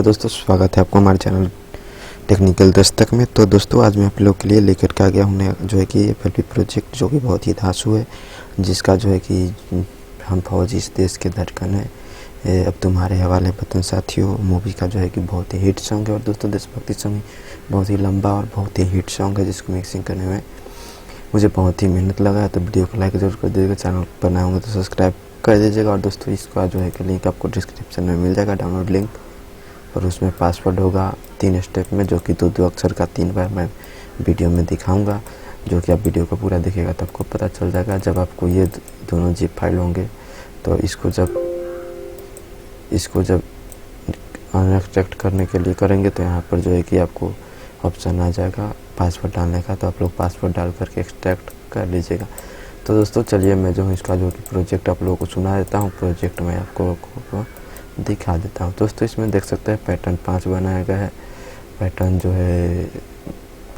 दोस्तों, स्वागत है आपको हमारे चैनल टेक्निकल दस्तक में। तो दोस्तों, आज मैं आप लोग के लिए लेकर के आ गया हूँ जो है कि FLP प्रोजेक्ट, जो कि बहुत ही धांसू है, जिसका जो है कि हम फौजी इस देश के धड़कन है, अब तुम्हारे हवाले वतन साथियों मूवी का जो है कि बहुत ही हिट सॉन्ग है। और दोस्तों, देशभक्ति सॉन्ग बहुत ही लंबा और बहुत ही हिट सॉन्ग है, जिसको मिक्सिंग करने में मुझे बहुत ही मेहनत लगा है। तो वीडियो को लाइक जरूर कर दीजिएगा, चैनल पर नए होंगे तो सब्सक्राइब कर दीजिएगा। और दोस्तों, इसका जो है कि लिंक आपको डिस्क्रिप्शन में मिल जाएगा, डाउनलोड लिंक, और उसमें पासवर्ड होगा 3 स्टेप में, जो कि दो अक्षर का 3 बार मैं वीडियो में दिखाऊंगा, जो कि आप वीडियो को पूरा देखिएगा तो आपको पता चल जाएगा। जब आपको ये दोनों जिप फाइल होंगे तो इसको जब अनएक्सट्रैक्ट करने के लिए करेंगे तो यहाँ पर जो है कि आपको ऑप्शन आ जाएगा पासवर्ड डालने का, तो आप लोग पासवर्ड डाल करके एक्सट्रैक्ट कर लीजिएगा। तो दोस्तों, चलिए मैं जो हूँ इसका जो कि प्रोजेक्ट आप लोगों को सुना देता हूँ। प्रोजेक्ट में आपको दिखा देता हूँ। दोस्तों, इसमें देख सकते हैं पैटर्न 5 बनाया गया है। पैटर्न जो है,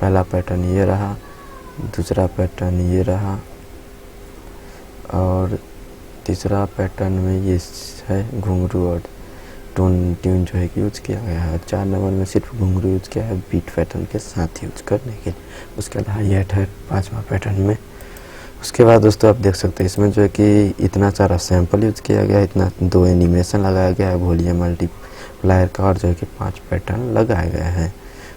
पहला पैटर्न ये रहा, दूसरा पैटर्न ये रहा, और तीसरा पैटर्न में ये है घुंघरू और ट्यून जो है कि यूज किया गया है। 4 नंबर में सिर्फ घुंघरू यूज किया है बीट पैटर्न के साथ यूज करने के लिए। उसके बाद हाईएट है 5वां पैटर्न में। उसके बाद दोस्तों, आप देख सकते हैं इसमें जो है कि इतना सारा सैंपल यूज किया गया है, इतना 2 एनिमेशन लगाया गया है, वॉल्यूम मल्टीप्लायर का, और जो है कि 5 पैटर्न लगाए गए हैं।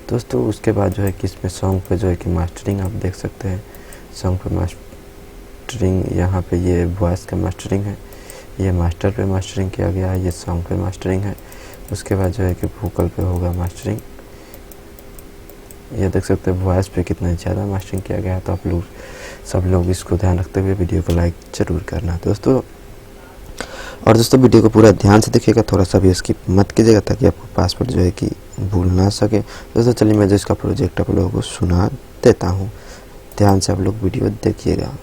दोस्तों, उसके बाद जो है कि इसमें सॉन्ग पे जो है कि मास्टरिंग आप देख सकते हैं। सॉन्ग पे मास्टरिंग, यहाँ पे ये वॉइस का मास्टरिंग है, ये मास्टर पे मास्टरिंग किया गया है, ये सॉन्ग पे मास्टरिंग है। उसके बाद जो है कि वोकल पे होगा मास्टरिंग। ये देख सकते हैं वॉइस पे कितना ज़्यादा मास्टरिंग किया गया है। तो आप लोग सब लोग इसको ध्यान रखते हुए वीडियो को लाइक ज़रूर करना दोस्तों। और दोस्तों, वीडियो को पूरा ध्यान से देखिएगा, थोड़ा सा भी स्किप मत कीजिएगा, ताकि आपको पासवर्ड जो है कि भूल ना सके। दोस्तों, चलिए मैं जो इसका प्रोजेक्ट आप लोगों को सुना देता हूँ, ध्यान से आप लोग वीडियो देखिएगा।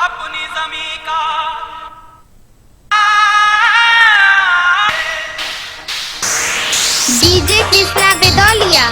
अपनी ज़मीं का डीजे कृष्णा बेदौलिया।